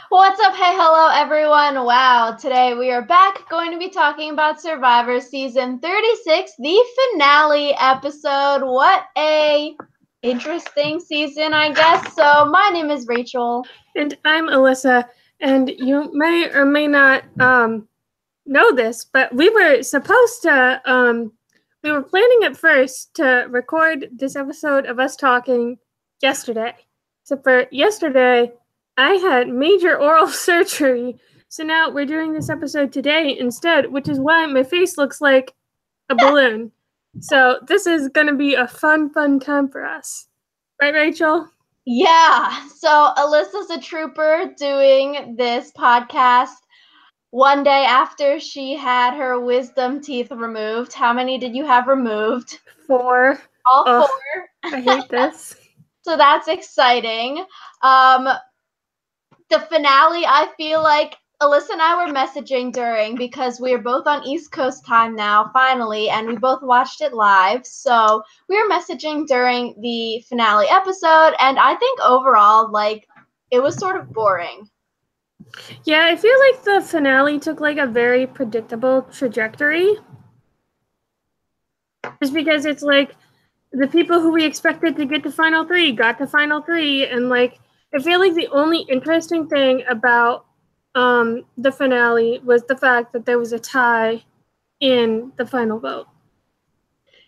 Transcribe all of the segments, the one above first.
What's up? Hey, hello, everyone. Wow, today we are back going to be talking about Survivor Season 36, the finale episode. What a interesting season, I guess. So, my name is Rachel. And I'm Alyssa, and you may or may not know this, but we were supposed to, we were planning at first to record this episode of us talking yesterday. Except for yesterday, I had major oral surgery, so now we're doing this episode today instead, which is why my face looks like a balloon. So this is going to be a fun time for us. Right, Rachel? Yeah, so Alyssa's a trooper doing this podcast one day after she had her wisdom teeth removed. How many did you have removed? 4. All Ugh, four. I hate this. So that's exciting. Um, the finale, I feel like Alyssa and I were messaging during because we are both on East Coast time now, finally, and we both watched it live. So we were messaging during the finale episode, and I think overall, like, it was sort of boring. Yeah, I feel like the finale took like a very predictable trajectory. Just because it's like the people who we expected to get to final three got to final three, and like I feel like the only interesting thing about the finale was the fact that there was a tie in the final vote.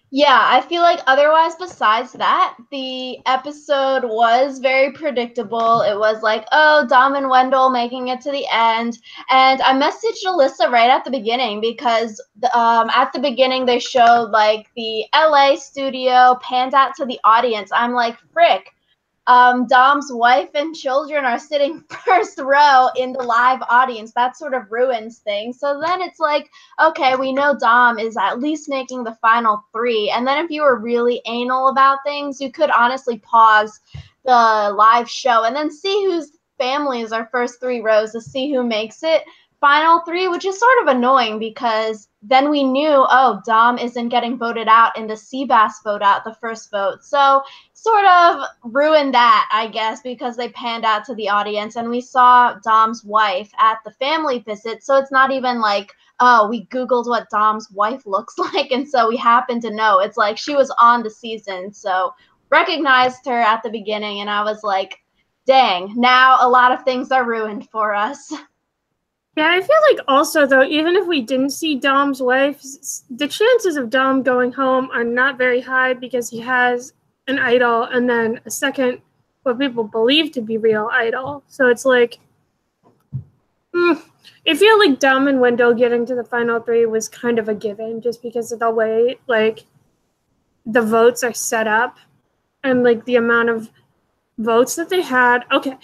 Yeah, I feel like otherwise, besides that, the episode was very predictable. It was like, oh, Dom and Wendell making it to the end. And I messaged Alyssa right at the beginning because at the beginning they showed like the LA studio panned out to the audience. I'm like, frick. Dom's wife and children are sitting first row in the live audience. That sort of ruins things. So then it's like, okay, we know Dom is at least making the final three. And then if you were really anal about things, you could honestly pause the live show and then see whose families are first three rows to see who makes it final three, which is sort of annoying because then we knew, oh, Dom isn't getting voted out in the Seabass vote out, the first vote. So sort of ruined that, I guess, because they panned out to the audience and we saw Dom's wife at the family visit. So it's not even like, oh, we Googled what Dom's wife looks like. And so we happen to know. It's like she was on the season. So recognized her at the beginning. And I was like, dang, now a lot of things are ruined for us. Yeah, I feel like also though, even if we didn't see Dom's wife, the chances of Dom going home are not very high because he has an idol and then a second, what people believe to be real idol. So it's like, I feel like Dom and Wendell getting to the final three was kind of a given just because of the way like the votes are set up and like the amount of votes that they had. Okay.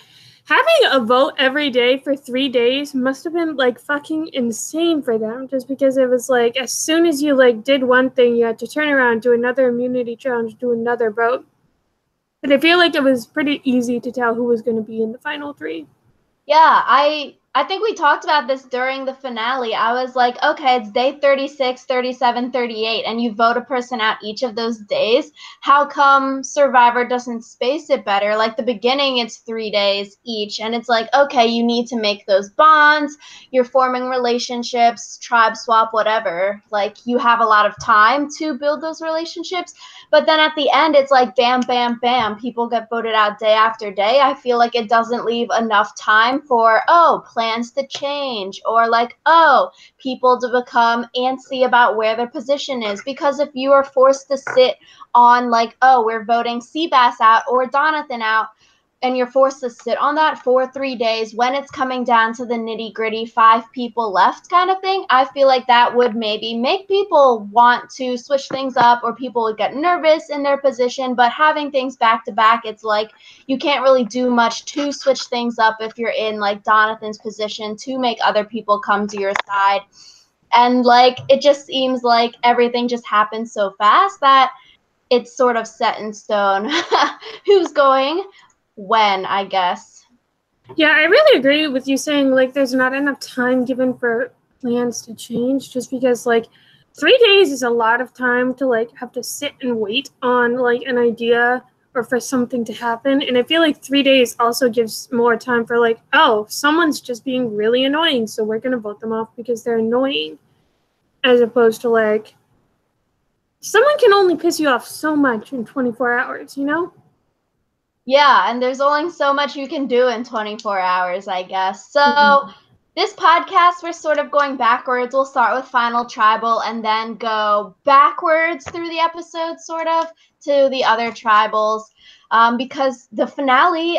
Having a vote every day for 3 days must have been like fucking insane for them just because it was like as soon as you like did one thing you had to turn around, do another immunity challenge, do another vote. But I feel like it was pretty easy to tell who was going to be in the final three. Yeah, I think we talked about this during the finale. I was like, okay, it's day 36, 37, 38, and you vote a person out each of those days. How come Survivor doesn't space it better? Like the beginning, it's 3 days each, and it's like, okay, you need to make those bonds, you're forming relationships, tribe swap, whatever. Like you have a lot of time to build those relationships. But then at the end, it's like bam, bam, bam. People get voted out day after day. I feel like it doesn't leave enough time for, oh, plans to change or like, oh, people to become antsy about where their position is. Because if you are forced to sit on like, oh, we're voting Seabass out or Donathan out, and you're forced to sit on that for 3 days when it's coming down to the nitty gritty 5 people left kind of thing, I feel like that would maybe make people want to switch things up or people would get nervous in their position. But having things back to back, it's like you can't really do much to switch things up if you're in like Donathan's position to make other people come to your side. And like it just seems like everything just happens so fast that it's sort of set in stone who's going when, I guess. Yeah, I really agree with you saying like there's not enough time given for plans to change just because like 3 days is a lot of time to like have to sit and wait on like an idea or for something to happen. And I feel like 3 days also gives more time for like, oh, someone's just being really annoying, so we're going to vote them off because they're annoying. As opposed to like, someone can only piss you off so much in 24 hours, you know? Yeah, and there's only so much you can do in 24 hours, I guess. So this podcast, we're sort of going backwards. We'll start with Final Tribal and then go backwards through the episodes, sort of, to the other tribals. Because the finale,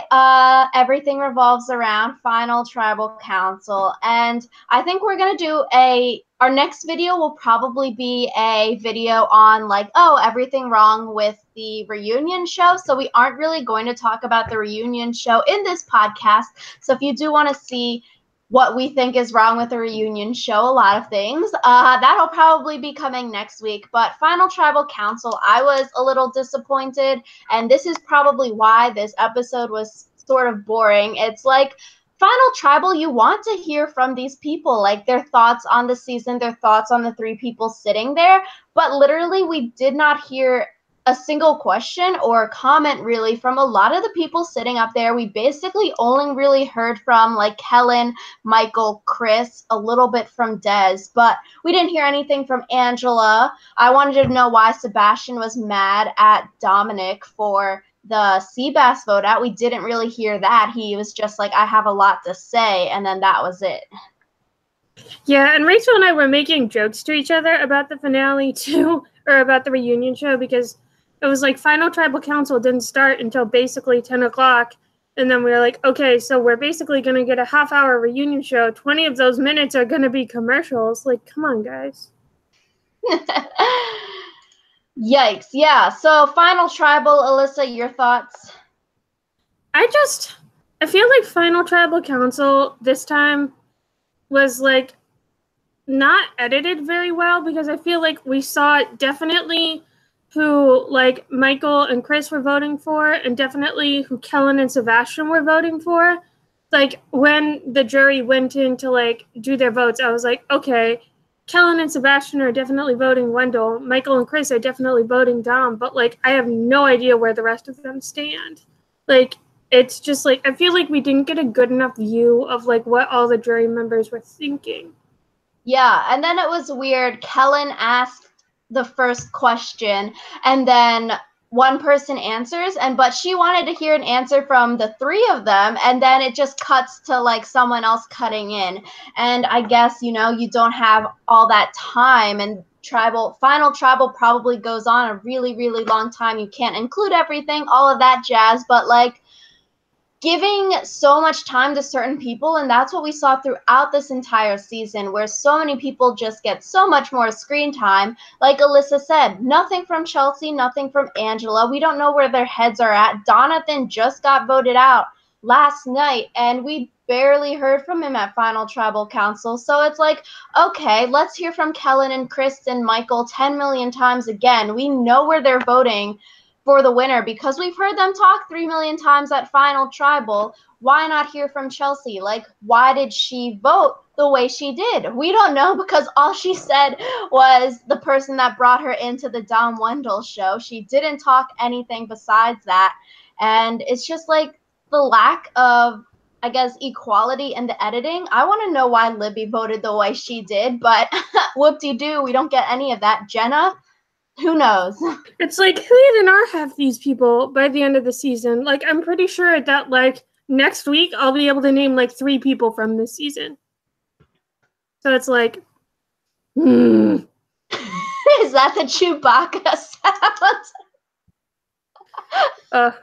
everything revolves around Final Tribal Council. And I think we're going to do our next video will probably be a video on like, oh, everything wrong with the reunion show. So we aren't really going to talk about the reunion show in this podcast. So if you do want to see what we think is wrong with the reunion show, a lot of things, that'll probably be coming next week. But Final Tribal Council, I was a little disappointed, and this is probably why this episode was sort of boring. It's like, Final Tribal, you want to hear from these people, like their thoughts on the season, their thoughts on the 3 people sitting there, but literally we did not hear a single question or comment really from a lot of the people sitting up there. We basically only really heard from like Kellen, Michael, Chris, a little bit from Des, but we didn't hear anything from Angela. I wanted to know why Sebastian was mad at Dominic for the Seabass vote out. We didn't really hear that. He was just like, I have a lot to say, and then that was it. Yeah, and Rachel and I were making jokes to each other about the finale too, or about the reunion show, because it was like Final Tribal Council didn't start until basically 10 o'clock. And then we were like, okay, so we're basically going to get a half-hour reunion show. 20 of those minutes are going to be commercials. Like, come on, guys. Yikes. Yeah. So Final Tribal, Alyssa, your thoughts? I feel like Final Tribal Council this time was like not edited very well, because I feel like we saw definitely who like Michael and Chris were voting for, and definitely who Kellen and Sebastian were voting for. Like when the jury went in to like do their votes, I was like, okay, Kellen and Sebastian are definitely voting Wendell. Michael and Chris are definitely voting Dom, but like I have no idea where the rest of them stand. Like it's just like I feel like we didn't get a good enough view of like what all the jury members were thinking. Yeah, and then it was weird. Kellen asked the first question, and then one person answers, but she wanted to hear an answer from the 3 of them, and then it just cuts to like someone else cutting in. And I guess, you don't have all that time, and Final Tribal probably goes on a really, really long time. You can't include everything, all of that jazz, but like giving so much time to certain people, and that's what we saw throughout this entire season, where so many people just get so much more screen time. Like Alyssa said, nothing from Chelsea, nothing from Angela. We don't know where their heads are at. Donathan just got voted out last night, and we barely heard from him at Final Tribal Council. So it's like, okay, let's hear from Kellen and Chris and Michael 10 million times again. We know where they're voting for the winner because we've heard them talk 3 million times at Final Tribal. Why not hear from Chelsea? Like, why did she vote the way she did? We don't know, because all she said was the person that brought her into the Dom Wendell show. She didn't talk anything besides that. And it's just like the lack of, I guess, equality in the editing. I want to know why Libby voted the way she did, but whoop-de-doo, we don't get any of that. Jenna, who knows? It's like, who even are half these people by the end of the season? Like, I'm pretty sure that, like, next week I'll be able to name, like, 3 people from this season. So it's like, Is that the Chewbacca sound?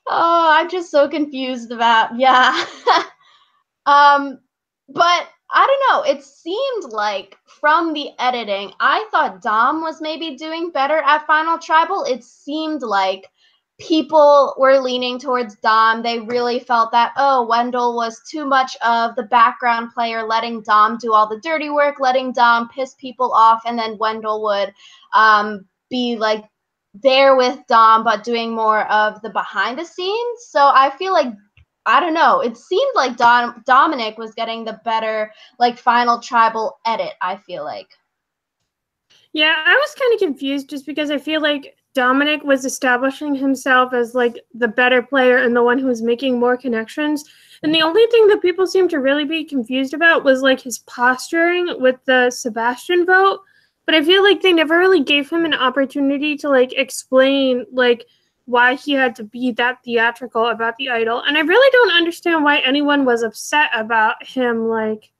Oh, I'm just so confused about, yeah. But I don't know. It seemed like from the editing, I thought Dom was maybe doing better at Final Tribal. It seemed like people were leaning towards Dom. They really felt that, oh, Wendell was too much of the background player, letting Dom do all the dirty work, letting Dom piss people off, and then Wendell would be like there with Dom, but doing more of the behind the scenes. So I feel like, I don't know. It seemed like Dominic was getting the better, like, Final Tribal edit, I feel like. Yeah, I was kind of confused just because I feel like Dominic was establishing himself as like the better player and the one who was making more connections. And the only thing that people seem to really be confused about was like his posturing with the Sebastian vote. But I feel like they never really gave him an opportunity to like explain like why he had to be that theatrical about the idol. And I really don't understand why anyone was upset about him like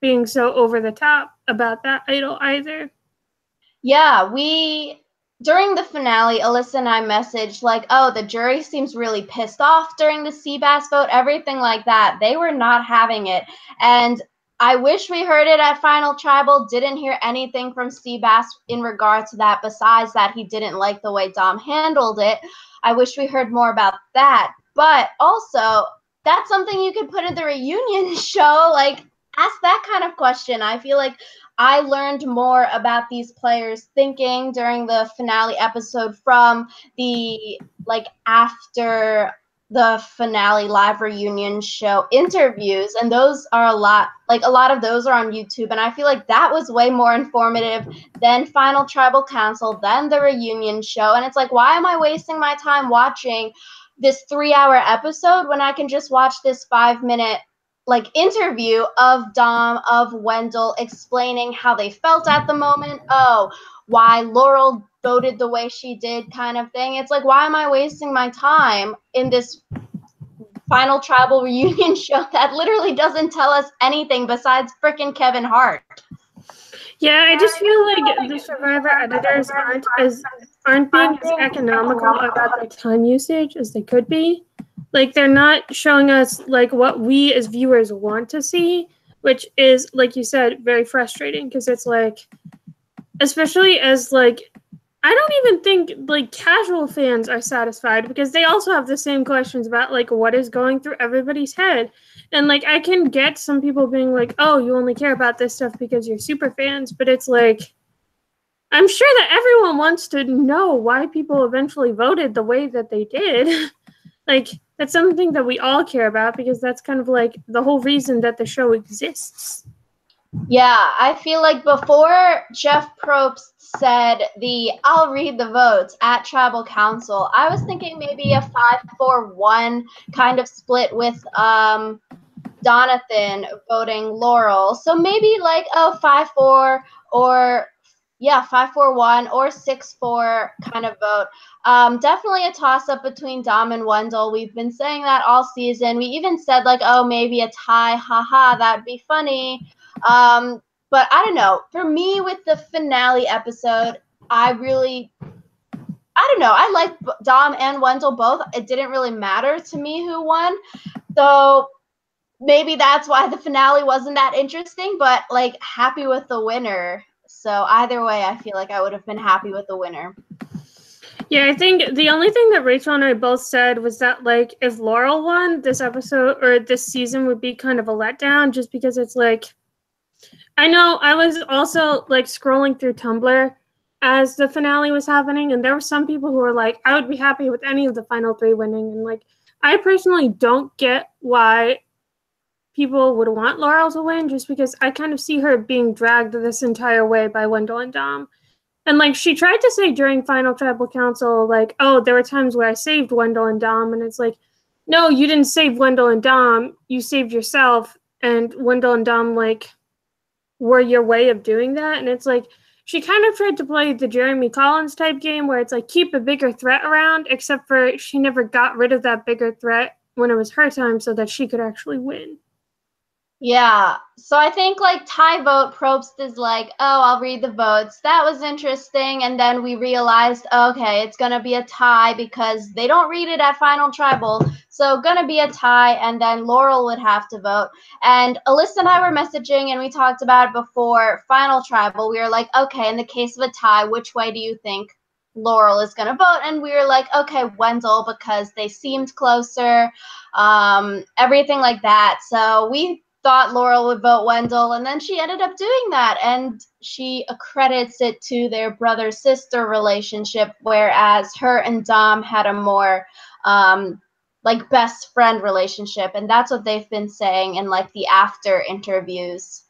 being so over the top about that idol either. Yeah, during the finale, Alyssa and I messaged like, oh, the jury seems really pissed off during the Seabass vote, everything like that. They were not having it. And I wish we heard it at Final Tribal. Didn't hear anything from Seabass in regard to that, besides that he didn't like the way Dom handled it. I wish we heard more about that. But also, that's something you could put in the reunion show. Like, ask that kind of question. I feel like I learned more about these players' thinking during the finale episode from the like after the finale live reunion show interviews, and those are a lot of those are on YouTube, and I feel like that was way more informative than Final Tribal Council, than the reunion show. And it's like, why am I wasting my time watching this 3-hour episode when I can just watch this 5-minute like interview of Dom, of Wendell, explaining how they felt at the moment. Oh, why Laurel voted the way she did, kind of thing. It's like, why am I wasting my time in this Final Tribal reunion show that literally doesn't tell us anything besides frickin' Kevin Hart? Yeah, I just feel like the Survivor editors aren't being as economical about their time usage as they could be. Like, they're not showing us like what we as viewers want to see, which is, like you said, very frustrating, because it's like, especially as like, I don't even think like casual fans are satisfied, because they also have the same questions about like what is going through everybody's head. And like, I can get some people being like, oh, you only care about this stuff because you're super fans, but it's like, I'm sure that everyone wants to know why people eventually voted the way that they did. Like, that's something that we all care about, because that's kind of like the whole reason that the show exists. Yeah, I feel like before Jeff Probst said I'll read the votes at Tribal Council, I was thinking maybe a 5-4-1 kind of split with Jonathan voting Laurel. So maybe like 5-4 or 5-4-1 or 6-4 kind of vote. Definitely a toss-up between Dom and Wendell. We've been saying that all season. We even said like, oh, maybe a tie, haha, that'd be funny. But I don't know. For me, with the finale episode, I don't know. I like Dom and Wendell both. It didn't really matter to me who won. So maybe that's why the finale wasn't that interesting, but like happy with the winner. So either way, I feel like I would have been happy with the winner. Yeah, I think the only thing that Rachel and I both said was that like if Laurel won, this episode or this season would be kind of a letdown, just because it's like, I know I was also like scrolling through Tumblr as the finale was happening, and there were some people who were like, I would be happy with any of the final 3 winning. And like, I personally don't get why people would want Laurel to win, just because I kind of see her being dragged this entire way by Wendell and Dom. And like, she tried to say during Final Tribal Council, like, oh, there were times where I saved Wendell and Dom. And it's like, no, you didn't save Wendell and Dom. You saved yourself. And Wendell and Dom, like, were your way of doing that. And it's like, she kind of tried to play the Jeremy Collins type game where it's like, keep a bigger threat around, except for she never got rid of that bigger threat when it was her time so that she could actually win. Yeah, so I think like tie vote, Probst is like, oh, I'll read the votes. That was interesting. And then we realized, okay, it's going to be a tie because they don't read it at Final Tribal. So going to be a tie, and then Laurel would have to vote. And Alyssa and I were messaging, and we talked about it before Final Tribal. We were like, okay, in the case of a tie, which way do you think Laurel is going to vote? And we were like, okay, Wendell, because they seemed closer, everything like that. So we thought Laurel would vote Wendell, and then she ended up doing that, and she accredits it to their brother-sister relationship, whereas her and Dom had a more like best friend relationship, and that's what they've been saying in like the after interviews.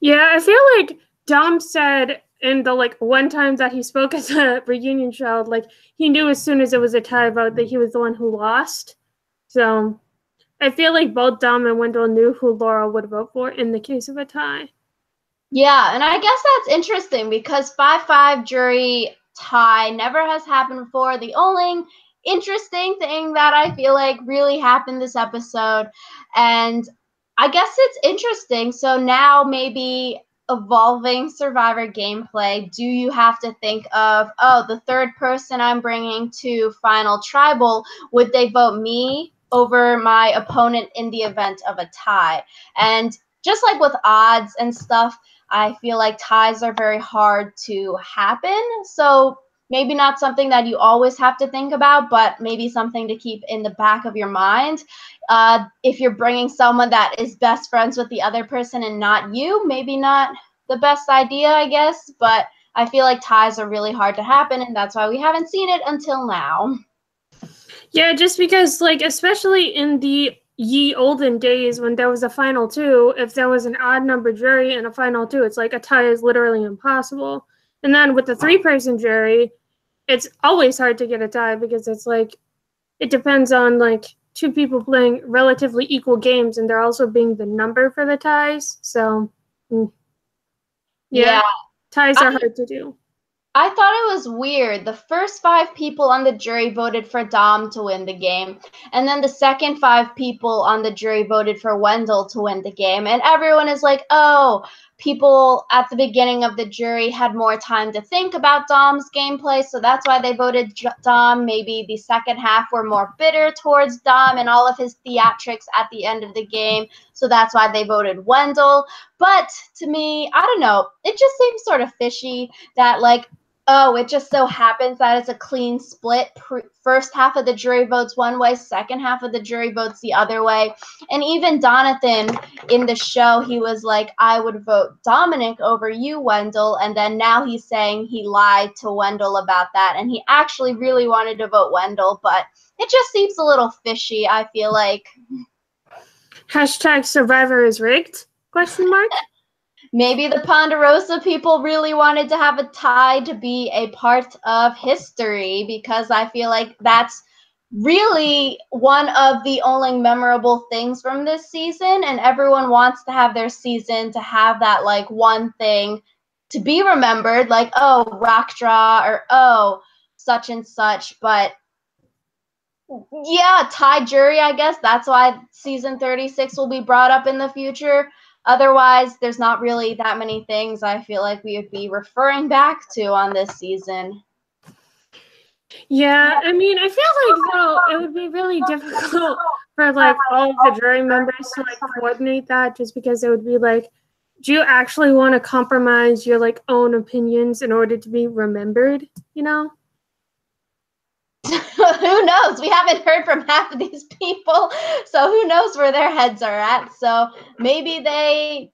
Yeah, I feel like Dom said in the like one time that he spoke at the reunion show, like he knew as soon as it was a tie vote that he was the one who lost. So I feel like both Dom and Wendell knew who Laurel would vote for in the case of a tie. Yeah, and I guess that's interesting because 5-5 jury tie never has happened before. The only interesting thing that I feel like really happened this episode, and I guess it's interesting. So now maybe evolving Survivor gameplay, do you have to think of, oh, the third person I'm bringing to Final Tribal, would they vote me over my opponent in the event of a tie? And just like with odds and stuff, I feel like ties are very hard to happen. So maybe not something that you always have to think about, but maybe something to keep in the back of your mind. If you're bringing someone that is best friends with the other person and not you, maybe not the best idea, I guess. But I feel like ties are really hard to happen, and that's why we haven't seen it until now. Yeah, just because, like, especially in the ye olden days when there was a final two, if there was an odd number jury and a final two, it's like a tie is literally impossible. And then with the 3-person jury, it's always hard to get a tie because it's like it depends on like two people playing relatively equal games and they're also being the number for the ties. So yeah. Ties are hard to do. I thought it was weird. The first 5 people on the jury voted for Dom to win the game, and then the second 5 people on the jury voted for Wendell to win the game. And everyone is like, oh, people at the beginning of the jury had more time to think about Dom's gameplay, so that's why they voted Dom. Maybe the second half were more bitter towards Dom and all of his theatrics at the end of the game, so that's why they voted Wendell. But to me, I don't know, it just seems sort of fishy that, like, oh, it just so happens that it's a clean split. First half of the jury votes one way, second half of the jury votes the other way. And even Donathan in the show, he was like, I would vote Dominic over you, Wendell. And then now he's saying he lied to Wendell about that. And he actually really wanted to vote Wendell, but it just seems a little fishy, I feel like. Hashtag Survivor is rigged? Question mark? Maybe the Ponderosa people really wanted to have a tie to be a part of history, because I feel like that's really one of the only memorable things from this season, and everyone wants to have their season to have that like one thing to be remembered, like, oh, rock draw, or oh, such and such. But yeah, tie jury, I guess that's why season 36 will be brought up in the future. Otherwise, there's not really that many things I feel like we would be referring back to on this season. Yeah, I mean, I feel like, though, it would be really difficult for, like, all of the jury members to, like, coordinate that, just because it would be like, do you actually want to compromise your, like, own opinions in order to be remembered, you know? Who knows? We haven't heard from half of these people, so who knows where their heads are at. So maybe they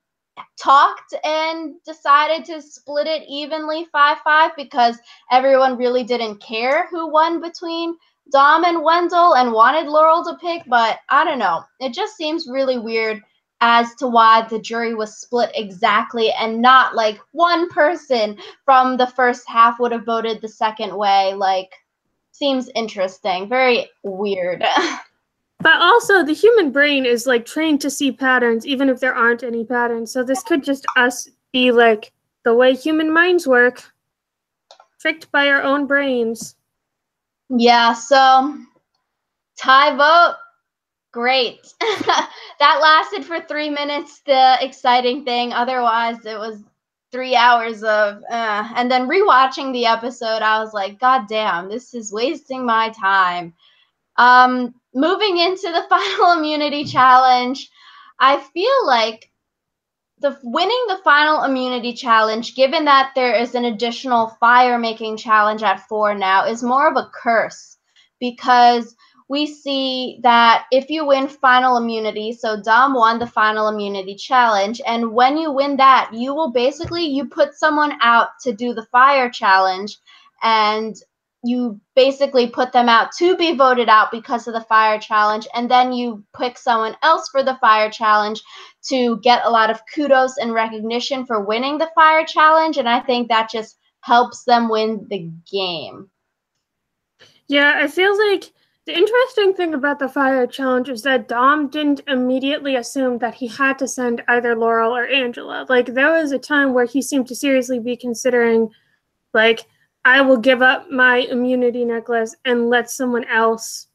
talked and decided to split it evenly 5-5 because everyone really didn't care who won between Dom and Wendell and wanted Laurel to pick. But I don't know. It just seems really weird as to why the jury was split exactly, and not like one person from the first half would have voted the second way. Like, seems interesting. Very weird. But also, the human brain is, like, trained to see patterns, even if there aren't any patterns. So this could just us be, like, the way human minds work. Tricked by our own brains. Yeah, so tie vote, great. That lasted for 3 minutes, the exciting thing. Otherwise, it was 3 hours of, and then rewatching the episode, I was like, God damn, this is wasting my time. Moving into the final immunity challenge, I feel like winning the final immunity challenge, given that there is an additional fire making challenge at 4 now, is more of a curse, because we see that if you win final immunity, so Dom won the final immunity challenge, and when you win that, you put someone out to do the fire challenge, and you basically put them out to be voted out because of the fire challenge, and then you pick someone else for the fire challenge to get a lot of kudos and recognition for winning the fire challenge, and I think that just helps them win the game. Yeah, I feel like the interesting thing about the fire challenge is that Dom didn't immediately assume that he had to send either Laurel or Angela. Like, there was a time where he seemed to seriously be considering, like, I will give up my immunity necklace and let someone else,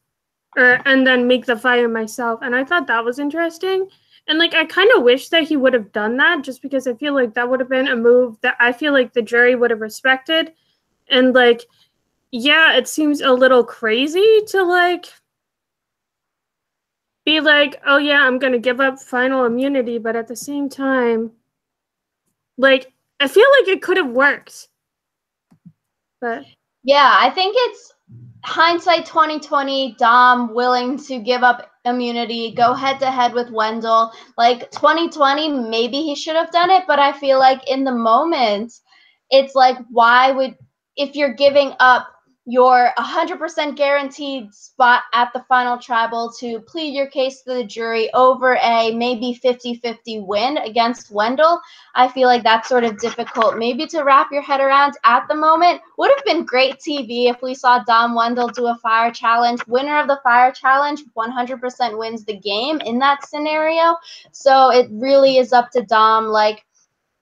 and then make the fire myself. And I thought that was interesting. And, like, I kind of wish that he would have done that, just because I feel like that would have been a move that I feel like the jury would have respected. And, like, yeah, it seems a little crazy to, like, be like, oh yeah, I'm going to give up final immunity, but at the same time, like, I feel like it could have worked. But yeah, I think it's hindsight 2020, Dom willing to give up immunity, go head to head with Wendell. Like 2020, maybe he should have done it, but I feel like in the moment, it's like, why would, if you're giving up your 100% guaranteed spot at the final tribal to plead your case to the jury over a maybe 50-50 win against Wendell, I feel like that's sort of difficult maybe to wrap your head around at the moment. Would have been great TV if we saw Dom Wendell do a fire challenge. Winner of the fire challenge 100% wins the game in that scenario. So it really is up to Dom. Like,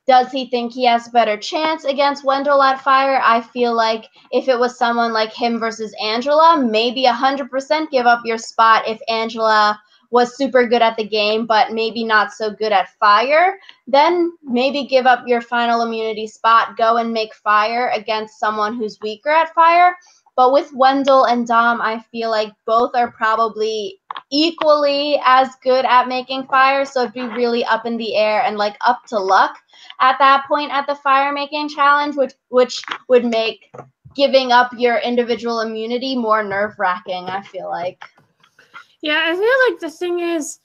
does he think he has a better chance against Wendell at fire? I feel like if it was someone like him versus Angela, maybe 100% give up your spot if Angela was super good at the game, but maybe not so good at fire. Then maybe give up your final immunity spot, go and make fire against someone who's weaker at fire. But with Wendell and Dom, I feel like both are probably equally as good at making fire. So it'd be really up in the air and like up to luck at that point at the fire making challenge, which would make giving up your individual immunity more nerve-wracking, I feel like. yeah, I feel like the thing is,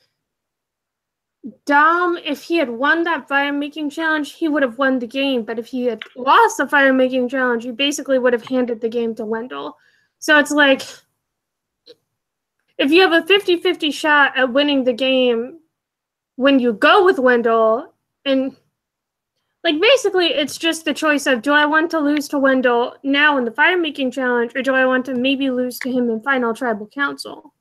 Dom, if he had won that fire making challenge, he would have won the game. But if he had lost the fire making challenge, he basically would have handed the game to Wendell. So it's like, if you have a 50-50 shot at winning the game when you go with Wendell, and like, basically, it's just the choice of, do I want to lose to Wendell now in the fire making challenge, or do I want to maybe lose to him in final tribal council?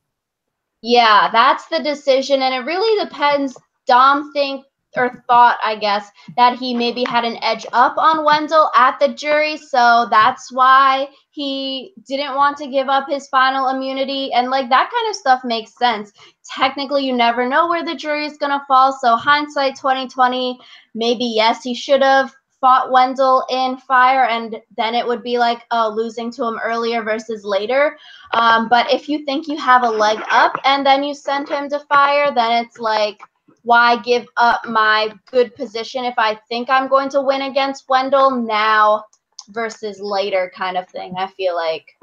Yeah, that's the decision, and it really depends. Dom thought, I guess, that he maybe had an edge up on Wendell at the jury, so that's why he didn't want to give up his final immunity, and like that kind of stuff makes sense. Technically, you never know where the jury is gonna fall, so hindsight 2020, maybe yes, he should have fought Wendell in fire, and then it would be like, oh, losing to him earlier versus later. But if you think you have a leg up and then you send him to fire, then it's like, why give up my good position if I think I'm going to win against Wendell now versus later kind of thing, I feel like.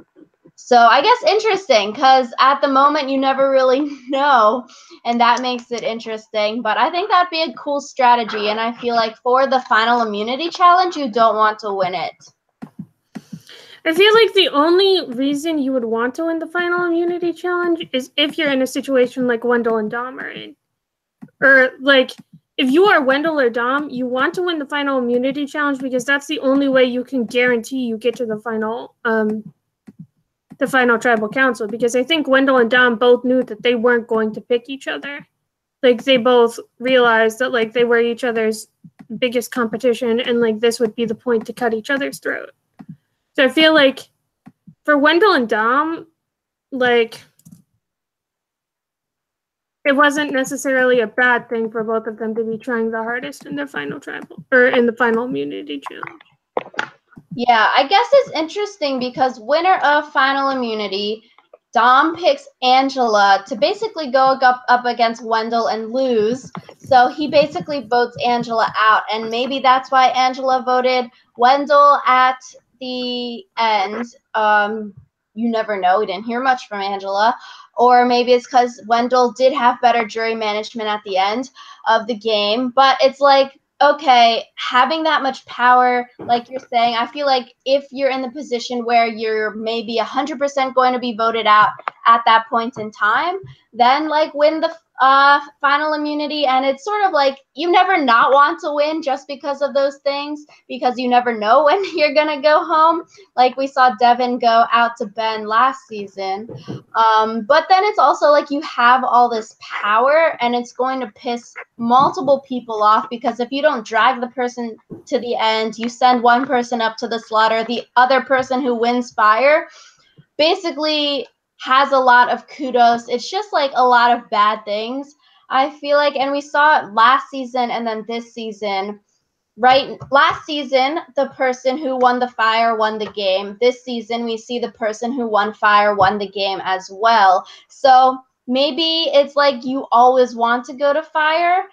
So I guess interesting, because at the moment you never really know, and that makes it interesting. But I think that'd be a cool strategy, and I feel like for the final immunity challenge, you don't want to win it. I feel like the only reason you would want to win the final immunity challenge is if you're in a situation like Wendell and Dom are in. Or, like, if you are Wendell or Dom, you want to win the final immunity challenge because that's the only way you can guarantee you get to the final tribal council. Because I think Wendell and Dom both knew that they weren't going to pick each other. Like, they both realized that, like, they were each other's biggest competition, and, like, this would be the point to cut each other's throat. So I feel like for Wendell and Dom, like, it wasn't necessarily a bad thing for both of them to be trying the hardest in their final tribal, or in the final immunity challenge. Yeah, I guess it's interesting because winner of final immunity, Dom picks Angela to basically go up against Wendell and lose. So he basically votes Angela out, and maybe that's why Angela voted Wendell at the end. You never know. We didn't hear much from Angela. Or maybe it's because Wendell did have better jury management at the end of the game. But it's like, okay, having that much power, like you're saying, I feel like if you're in the position where you're maybe 100% going to be voted out at that point in time, then like win the final immunity. And it's sort of like you never not want to win just because of those things, because you never know when you're going to go home. Like we saw Devin go out to Ben last season. But then it's also like you have all this power and it's going to piss multiple people off, because if you don't drag the person to the end, you send one person up to the slaughter, the other person who wins fire basically has a lot of kudos. It's just like a lot of bad things, I feel like. And we saw it last season and then this season. Right, last season, the person who won the fire won the game. This season, we see the person who won fire won the game as well. So maybe it's like you always want to go to fire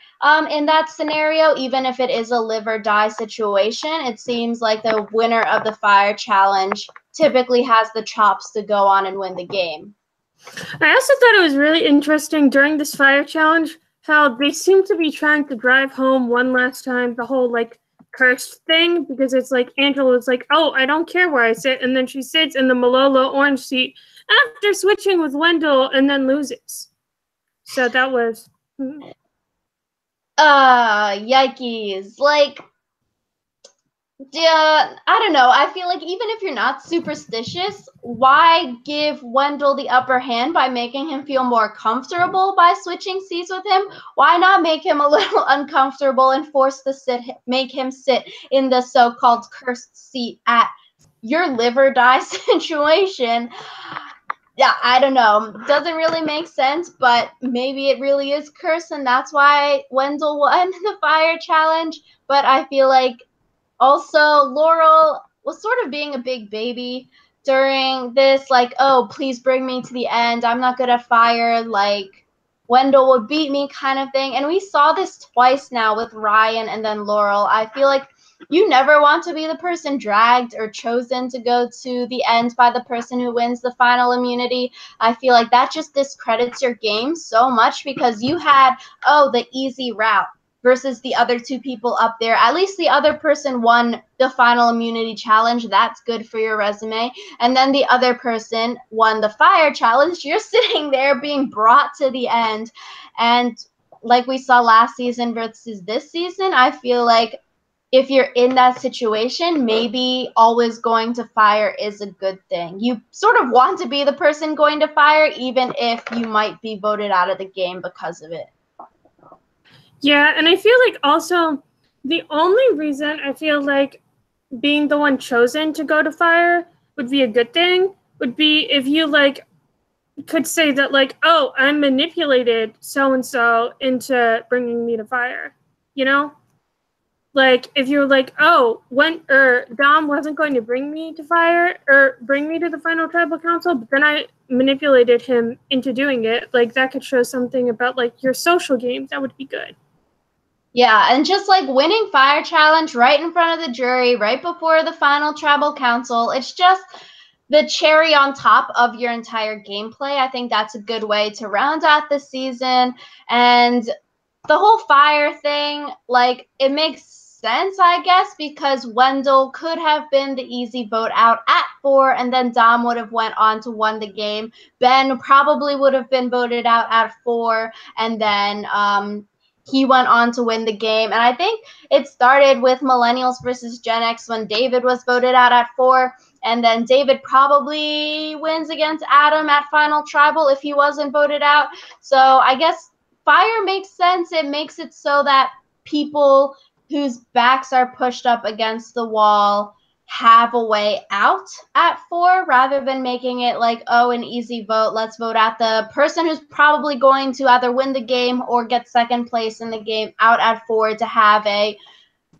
in that scenario, even if it is a live or die situation. It seems like the winner of the fire challenge typically has the chops to go on and win the game. I also thought it was really interesting during this fire challenge how they seem to be trying to drive home one last time the whole like cursed thing, because it's like Angela's like, oh, I don't care where I sit, and then she sits in the Malolo orange seat after switching with Wendell and then loses. So that was yikes. Like, yeah, I don't know. I feel like even if you're not superstitious, why give Wendell the upper hand by making him feel more comfortable by switching seats with him? Why not make him a little uncomfortable and make him sit in the so-called cursed seat at your live or die situation? Yeah, I don't know. Doesn't really make sense, but maybe it really is cursed, and that's why Wendell won the fire challenge. But I feel like also, Laurel was sort of being a big baby during this, like, oh, please bring me to the end. I'm not good at fire. Like, Wendell would beat me kind of thing. And we saw this twice now with Ryan and then Laurel. I feel like you never want to be the person dragged or chosen to go to the end by the person who wins the final immunity. I feel like that just discredits your game so much, because you had, oh, the easy route versus the other two people up there. At least the other person won the final immunity challenge. That's good for your resume. And then the other person won the fire challenge. You're sitting there being brought to the end. And like we saw last season versus this season, I feel like if you're in that situation, maybe always going to fire is a good thing. You sort of want to be the person going to fire, even if you might be voted out of the game because of it. Yeah, and I feel like also the only reason I feel like being the one chosen to go to fire would be a good thing would be if you like could say that like, oh, I manipulated so and so into bringing me to fire, you know? Like if you're like, oh, Dom wasn't going to bring me to fire or bring me to the final tribal council, but then I manipulated him into doing it. Like that could show something about like your social game. That would be good. Yeah, and just like winning fire challenge right in front of the jury, right before the final tribal council, it's just the cherry on top of your entire gameplay. I think that's a good way to round out the season. And the whole fire thing, like, it makes sense, I guess, because Wendell could have been the easy vote out at 4, and then Dom would have went on to win the game. Ben probably would have been voted out at 4, and then he went on to win the game. And I think it started with Millennials versus Gen X when David was voted out at 4. And then David probably wins against Adam at Final Tribal if he wasn't voted out. So I guess fire makes sense. It makes it so that people whose backs are pushed up against the wall have a way out at 4, rather than making it like, oh, an easy vote. Let's vote out the person who's probably going to either win the game or get second place in the game out at 4 to have a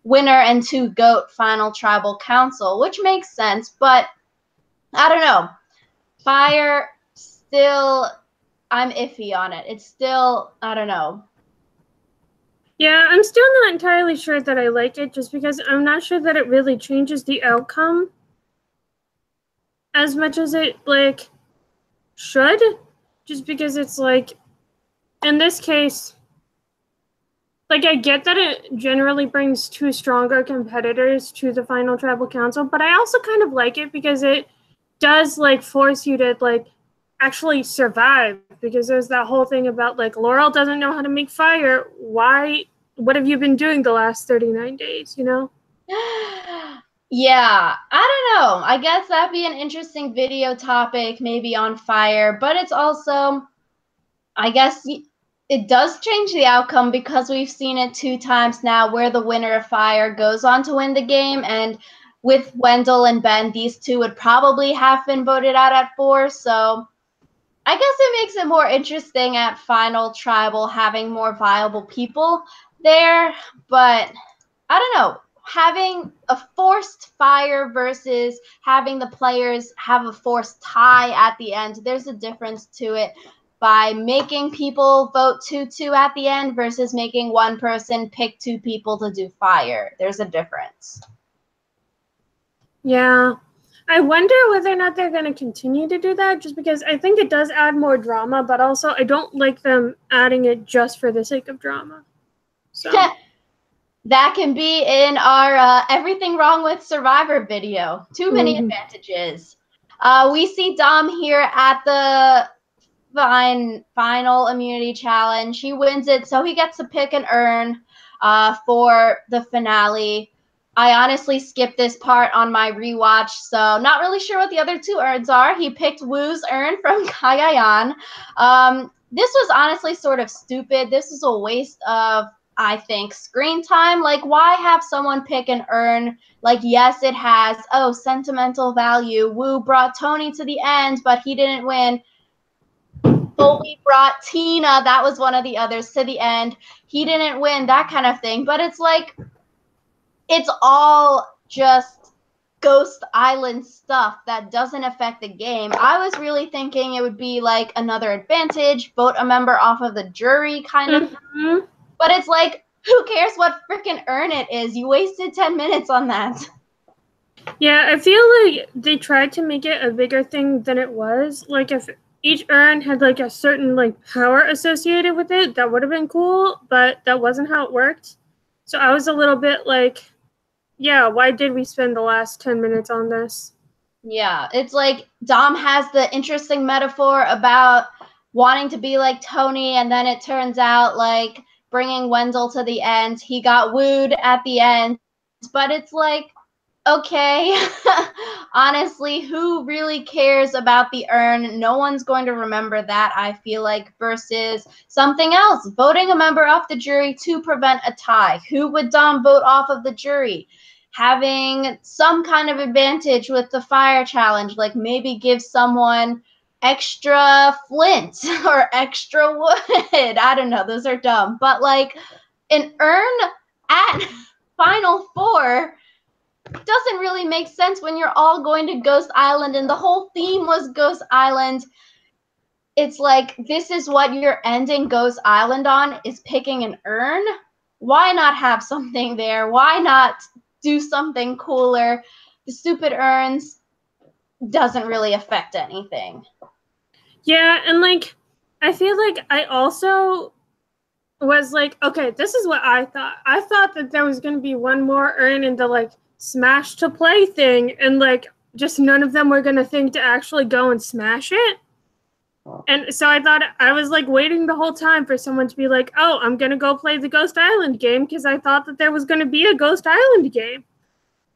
winner and 2 GOAT final tribal council, which makes sense. But I don't know. Fire still, I'm iffy on it. It's still, I don't know. Yeah, I'm still not entirely sure that I like it, just because I'm not sure that it really changes the outcome as much as it, like, should. Just because it's, like, in this case, like, I get that it generally brings two stronger competitors to the final tribal council, but I also kind of like it because it does, like, force you to, like, actually survive, because there's that whole thing about, like, Laurel doesn't know how to make fire. Why? What have you been doing the last 39 days, you know? Yeah, I don't know. I guess that'd be an interesting video topic, maybe on fire, but it's also, I guess it does change the outcome because we've seen it 2 times now where the winner of fire goes on to win the game. And with Wendell and Ben, these two would probably have been voted out at 4. So I guess it makes it more interesting at final tribal having more viable people there. But I don't know. Having a forced fire versus having the players have a forced tie at the end, there's a difference to it. By making people vote 2-2 at the end versus making one person pick 2 people to do fire, there's a difference. Yeah. I wonder whether or not they're going to continue to do that, just because I think it does add more drama, but also I don't like them adding it just for the sake of drama. So that can be in our Everything Wrong with Survivor video. Too many advantages. We see Dom here at the final immunity challenge. He wins it, so he gets to pick an urn for the finale. I honestly skipped this part on my rewatch, so not really sure what the other 2 urns are. He picked Woo's urn from Cagayan. This was honestly sort of stupid. This is a waste of, I think, screen time. Like, why have someone pick an urn? Like, yes, it has, sentimental value. Woo brought Tony to the end, but he didn't win. Colby brought Tina, that was one of the others, to the end. He didn't win, that kind of thing. But it's like, it's all just Ghost Island stuff that doesn't affect the game. I was really thinking it would be like another advantage, vote a member off of the jury kind of thing. But it's like, who cares what freaking urn it is? You wasted 10 minutes on that. Yeah, I feel like they tried to make it a bigger thing than it was. Like, if each urn had, like, a certain, like, power associated with it, that would have been cool, but that wasn't how it worked. So I was a little bit like, yeah, why did we spend the last 10 minutes on this? Yeah, it's like Dom has the interesting metaphor about wanting to be like Tony, and then it turns out, like, bringing Wendell to the end, he got wooed at the end. But it's like, okay, honestly, who really cares about the urn? No one's going to remember that, I feel like, versus something else. Voting a member off the jury to prevent a tie. Who would Dom vote off of the jury? Having some kind of advantage with the fire challenge, like maybe give someone extra flint or extra wood. I don't know, those are dumb. But like an urn at Final Four doesn't really make sense when you're all going to Ghost Island and the whole theme was Ghost Island. It's like, this is what you're ending Ghost Island on, is picking an urn. Why not have something there? Why not do something cooler? The stupid urns doesn't really affect anything. Yeah, and like, I feel like I also was like, okay, this is what I thought. I thought that there was going to be one more urn in the, like, smash to play thing, and, like, just none of them were going to think to actually go and smash it. And so I thought, I was, like, waiting the whole time for someone to be like, oh, I'm going to go play the Ghost Island game, because I thought that there was going to be a Ghost Island game.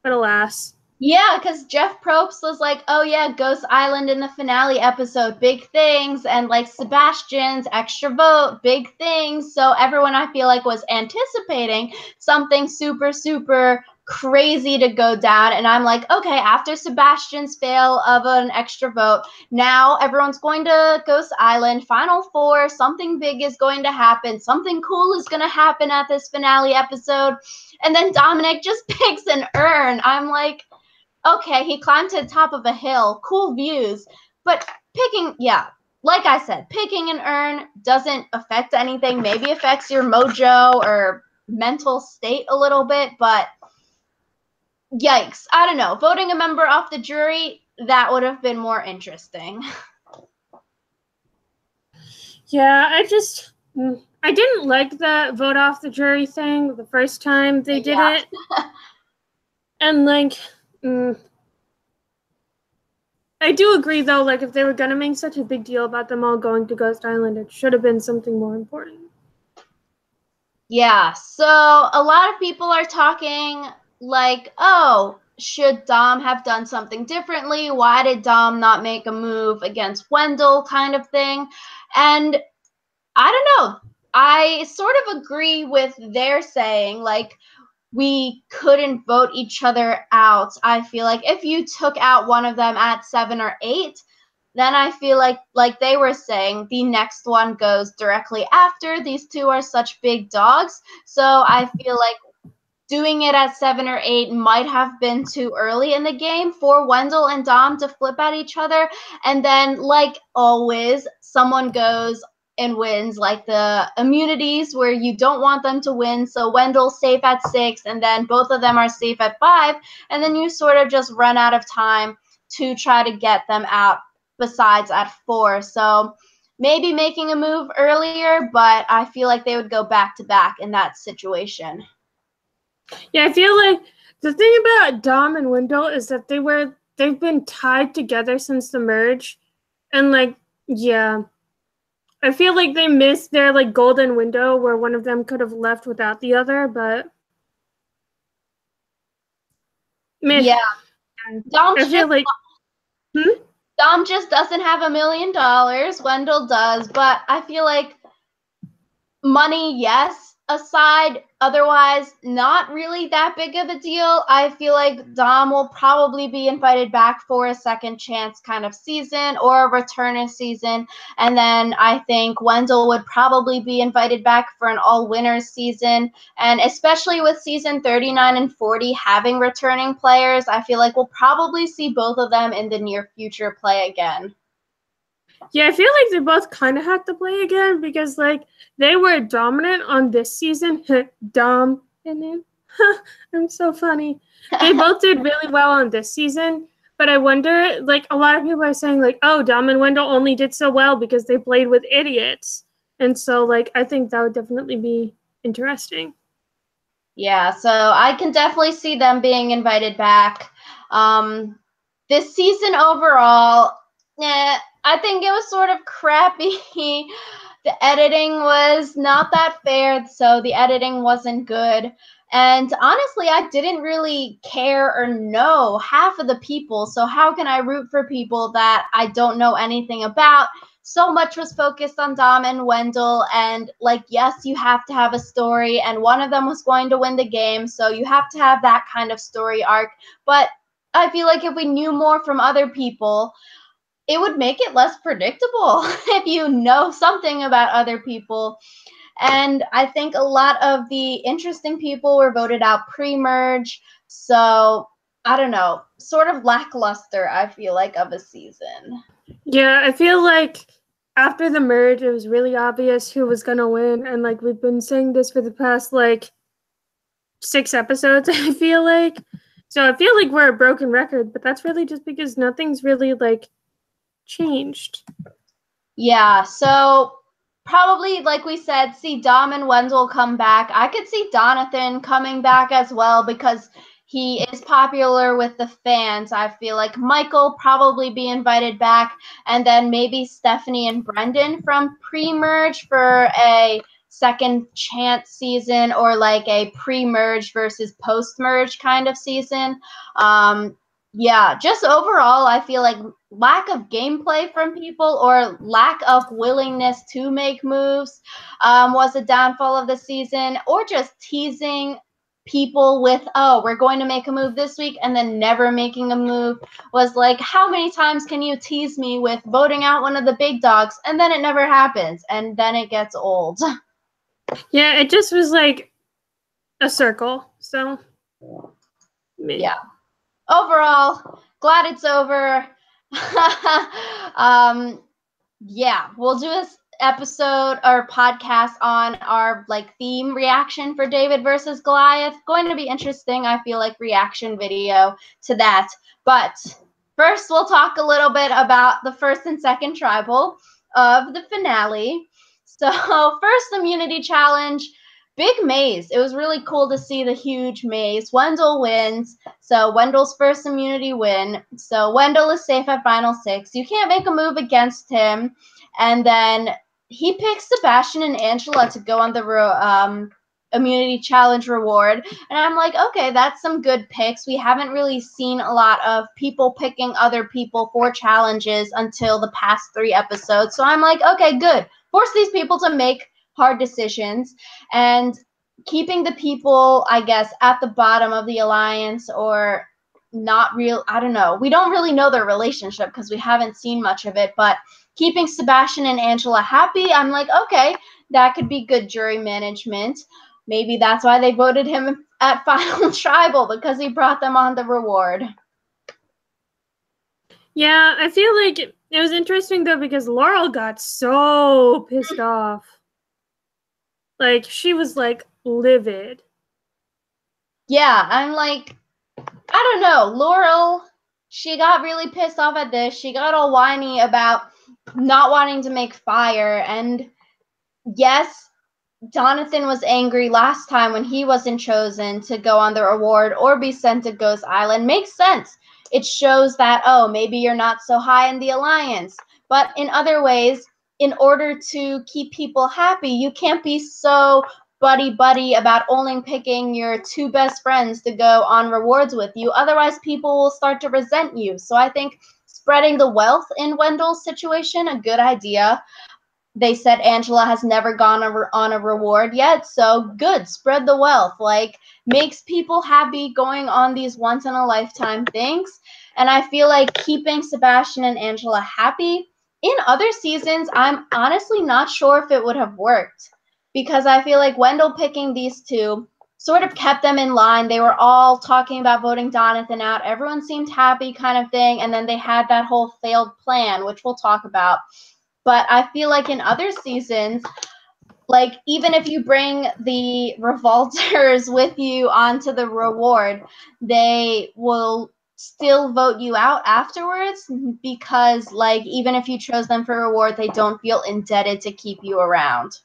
But alas. Yeah, because Jeff Probst was like, oh yeah, Ghost Island in the finale episode, big things, and like Sebastian's extra vote, big things. So everyone, I feel like, was anticipating something super, super crazy to go down. And I'm like, okay, after Sebastian's fail of an extra vote, now everyone's going to Ghost Island, Final Four, something big is going to happen, something cool is going to happen at this finale episode. And then Dominic just picks an urn. I'm like, okay, he climbed to the top of a hill, cool views, but picking, yeah, like I said, picking an urn doesn't affect anything. Maybe affects your mojo or mental state a little bit, but yikes. I don't know. Voting a member off the jury, that would have been more interesting. Yeah, I didn't like the vote off the jury thing the first time they did it. And, like, I do agree, though, like, if they were gonna make such a big deal about them all going to Ghost Island, it should have been something more important. Yeah, so a lot of people are talking like, oh, should Dom have done something differently? Why did Dom not make a move against Wendell kind of thing? And I don't know. I sort of agree with their saying, like, we couldn't vote each other out. I feel like if you took out one of them at 7 or 8, then I feel like they were saying, the next one goes directly after. These two are such big dogs. So I feel like doing it at 7 or 8 might have been too early in the game for Wendell and Dom to flip at each other. And then, like always, someone goes and wins, like the immunities where you don't want them to win. So Wendell's safe at 6, and then both of them are safe at 5. And then you sort of just run out of time to try to get them out besides at 4. So maybe making a move earlier, but I feel like they would go back to back in that situation. Yeah, I feel like the thing about Dom and Wendell is that they've been tied together since the merge. And, like, yeah. I feel like they missed their, like, golden window where one of them could have left without the other, but yeah. Dom I feel like Dom just doesn't have $1 million. Wendell does, but I feel like money, yes, aside, otherwise not really that big of a deal. I feel like Dom will probably be invited back for a second chance kind of season or a returner season. And then I think Wendell would probably be invited back for an all-winners season. And especially with season 39 and 40 having returning players, I feel like we'll probably see both of them in the near future play again. Yeah, I feel like they both kind of have to play again because, like, they were dominant on this season. Dominant. I'm so funny. They both did really well on this season, but I wonder, like, a lot of people are saying, like, oh, Dom and Wendell only did so well because they played with idiots. And so, like, I think that would definitely be interesting. Yeah, so I can definitely see them being invited back. This season overall, I think it was sort of crappy. The editing was not that fair, so the editing wasn't good. And honestly, I didn't really care or know half of the people, so how can I root for people that I don't know anything about? So much was focused on Dom and Wendell, and, like, yes, you have to have a story, and one of them was going to win the game, so you have to have that kind of story arc. But I feel like if we knew more from other people, it would make it less predictable if you know something about other people. And I think a lot of the interesting people were voted out pre-merge. So I don't know, sort of lackluster, I feel like, of a season. Yeah, I feel like after the merge, it was really obvious who was going to win. And, like, we've been saying this for the past, like, 6 episodes, I feel like. So I feel like we're a broken record, but that's really just because nothing's really, like, changed. Yeah, so probably, like we said, see Dom and Wendell come back. I could see Donathan coming back as well because he is popular with the fans. I feel like Michael probably be invited back, and then maybe Stephanie and Brendan from pre-merge for a second chance season, or like a pre-merge versus post-merge kind of season. Yeah, just overall, I feel like lack of gameplay from people or lack of willingness to make moves was a downfall of the season, or just teasing people with, oh, we're going to make a move this week, and then never making a move was like, how many times can you tease me with voting out one of the big dogs, and then it never happens, and then it gets old. Yeah, it just was like a circle. So, yeah. Overall, glad it's over. Yeah, we'll do this episode or podcast on our, like, theme reaction for David versus Goliath. Going to be interesting, I feel like, reaction video to that. But first, we'll talk a little bit about the first and second tribal of the finale. So first immunity challenge, big maze. It was really cool to see the huge maze. Wendell wins. So Wendell's first immunity win. So Wendell is safe at final 6. You can't make a move against him. And then he picks Sebastian and Angela to go on the immunity challenge reward. And I'm like, okay, that's some good picks. We haven't really seen a lot of people picking other people for challenges until the past 3 episodes. So I'm like, okay, good. Force these people to make hard decisions, and keeping the people, I guess, at the bottom of the alliance or not real, I don't know. We don't really know their relationship because we haven't seen much of it, but keeping Sebastian and Angela happy, I'm like, okay, that could be good jury management. Maybe that's why they voted him at Final Tribal, because he brought them on the reward. Yeah, I feel like it was interesting, though, because Laurel got so pissed off. Like, she was, like, livid. Yeah, I'm like, I don't know. Laurel, she got really pissed off at this. She got all whiny about not wanting to make fire. And yes, Jonathan was angry last time when he wasn't chosen to go on the reward or be sent to Ghost Island. Makes sense. It shows that, oh, maybe you're not so high in the alliance. But in other ways, in order to keep people happy, you can't be so buddy about only picking your 2 best friends to go on rewards with you. Otherwise, people will start to resent you. So I think spreading the wealth in Wendell's situation, a good idea. They said Angela has never gone on a reward yet, so good, spread the wealth. Like, makes people happy going on these once in a lifetime things. And I feel like keeping Sebastian and Angela happy in other seasons, I'm honestly not sure if it would have worked, because I feel like Wendell picking these 2 sort of kept them in line. They were all talking about voting Jonathan out. Everyone seemed happy, kind of thing. And then they had that whole failed plan, which we'll talk about. But I feel like in other seasons, like, even if you bring the revolters with you onto the reward, they will still vote you out afterwards, because, like, even if you chose them for reward, they don't feel indebted to keep you around.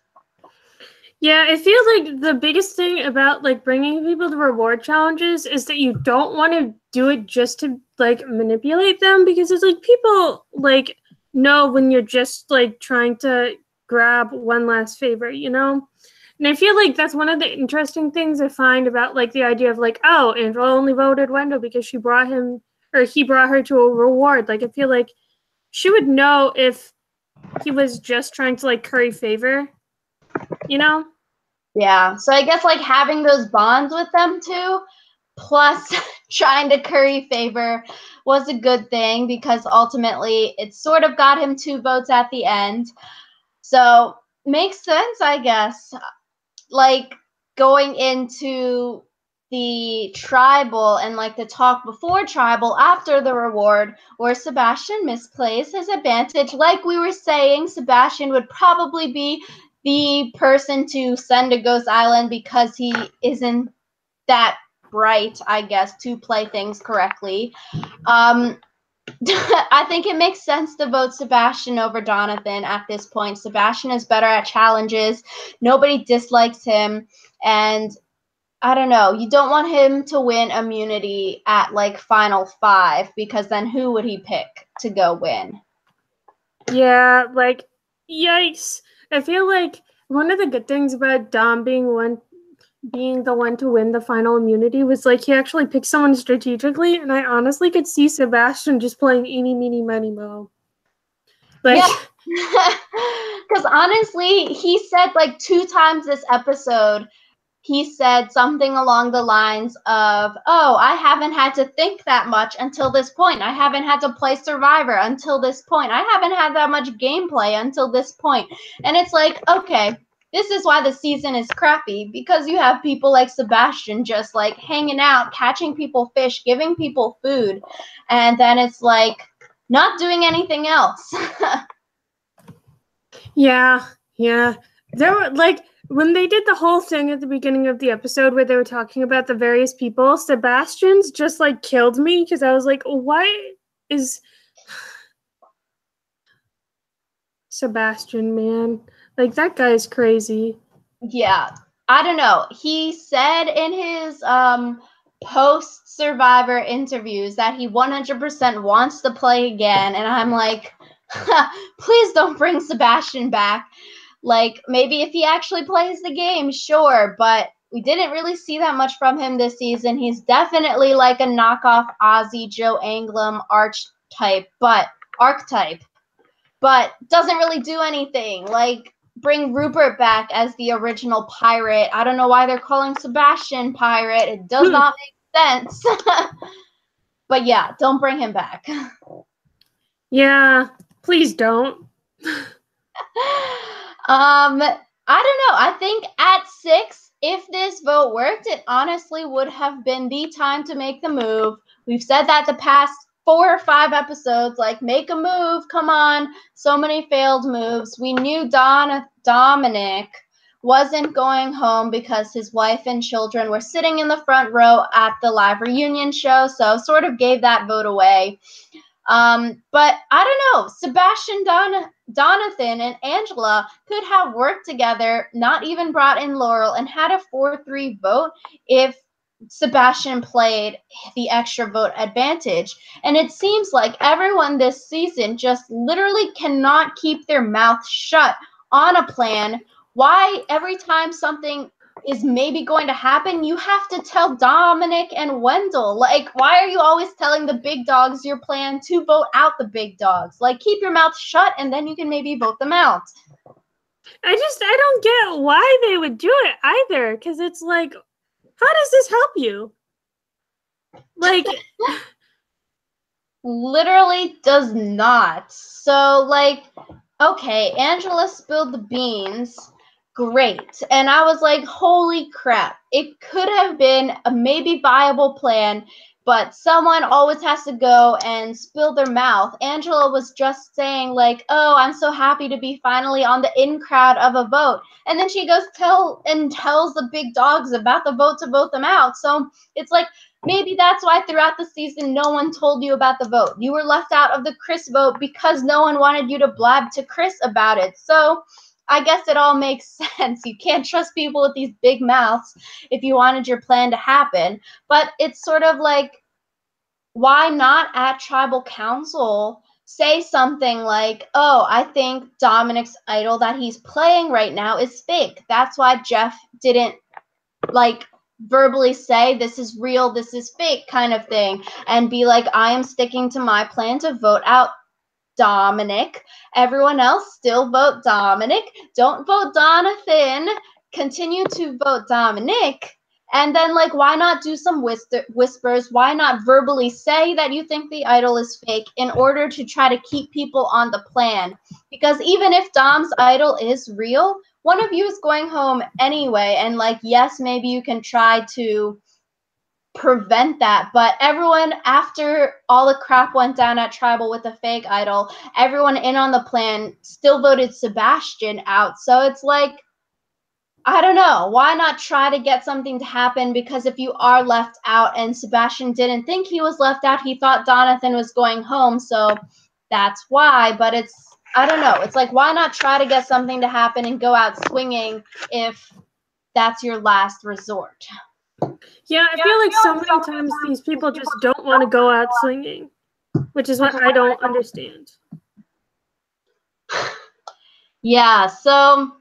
Yeah, I feel like the biggest thing about, like, bringing people to reward challenges is that you don't want to do it just to, like, manipulate them, because it's like people, like, know when you're just, like, trying to grab one last favor, you know? And I feel like that's one of the interesting things I find about, like, the idea of, like, oh, Angela only voted Wendell because she brought him, or he brought her to a reward. Like, I feel like she would know if he was just trying to, like, curry favor, you know? Yeah, so I guess, like, having those bonds with them too, plus trying to curry favor, was a good thing, because ultimately it sort of got him 2 votes at the end. So makes sense, I guess. Like, going into the tribal and, like, the talk before tribal after the reward, where Sebastian misplays his advantage. Like we were saying, Sebastian would probably be the person to send to Ghost Island because he isn't that bright, I guess, to play things correctly. I think it makes sense to vote Sebastian over Jonathan at this point. Sebastian is better at challenges. Nobody dislikes him. And I don't know. You don't want him to win immunity at, like, Final 5, because then who would he pick to go win? Yeah, like, yikes. I feel like one of the good things about Dom being the one to win the final immunity was, like, he actually picked someone strategically, and I honestly could see Sebastian just playing eeny, meeny, miny, mo. Like, yeah. Because honestly, he said, like, 2 times this episode, he said something along the lines of, oh, I haven't had to think that much until this point. I haven't had to play Survivor until this point. I haven't had that much gameplay until this point. And it's like, okay, this is why the season is crappy, because you have people like Sebastian just, like, hanging out, catching people fish, giving people food, and then it's like not doing anything else. yeah. There were, like, when they did the whole thing at the beginning of the episode where they were talking about the various people, Sebastian's just, like, killed me, because I was like, why is Sebastian, man? Like, that guy's crazy. Yeah. I don't know. He said in his post Survivor interviews that he 100% wants to play again, and I'm like, please don't bring Sebastian back. Like, maybe if he actually plays the game, sure, but we didn't really see that much from him this season. He's definitely like a knockoff Ozzy Joe Anglim archetype, but doesn't really do anything. Like, bring Rupert back as the original pirate. I don't know why they're calling Sebastian pirate. It does not make sense. But yeah, don't bring him back. Yeah, please don't. I don't know. I think at 6, if this vote worked, it honestly would have been the time to make the move. We've said that the past 4 or 5 episodes, like, make a move, come on. So many failed moves. We knew Dominic wasn't going home because his wife and children were sitting in the front row at the live reunion show, so sort of gave that vote away. But I don't know. Sebastian, Donathan, and Angela could have worked together, not even brought in Laurel, and had a 4-3 vote if Sebastian played the extra vote advantage. And it seems like everyone this season just literally cannot keep their mouth shut on a plan. Why every time something is maybe going to happen, you have to tell Dominic and Wendell? Like, why are you always telling the big dogs your plan to vote out the big dogs? Like, keep your mouth shut and then you can maybe vote them out. I don't get why they would do it either, because it's like, how does this help you? Like, literally does not. So, like, okay, Angela spilled the beans. Great. And I was like, holy crap. It could have been a maybe viable plan, but someone always has to go and spill their mouth. Angela was just saying, like, oh, I'm so happy to be finally on the in crowd of a vote. And then she goes tells the big dogs about the vote to vote them out. So it's like, maybe that's why throughout the season no one told you about the vote. You were left out of the Chris vote because no one wanted you to blab to Chris about it. So I guess it all makes sense. You can't trust people with these big mouths if you wanted your plan to happen. But it's sort of like, why not at tribal council say something like, oh, I think Dominic's idol that he's playing right now is fake. That's why Jeff didn't, like, verbally say this is real, this is fake kind of thing, and be like, I am sticking to my plan to vote out Dominic. Everyone else still vote Dominic. Don't vote Donathan. Continue to vote Dominic. And then, like, why not do some whispers? Why not verbally say that you think the idol is fake in order to try to keep people on the plan? Because even if Dom's idol is real, one of you is going home anyway. And, like, yes, maybe you can try to prevent that, but everyone, after all the crap went down at tribal with the fake idol, everyone in on the plan still voted Sebastian out. So it's like, I don't know, why not try to get something to happen? Because if you are left out, and Sebastian didn't think he was left out, he thought Donathan was going home, so that's why. But it's, I don't know, it's like, why not try to get something to happen and go out swinging if that's your last resort? yeah, I feel like so many times these people just don't want to go out swinging, which is what I don't understand. Yeah, so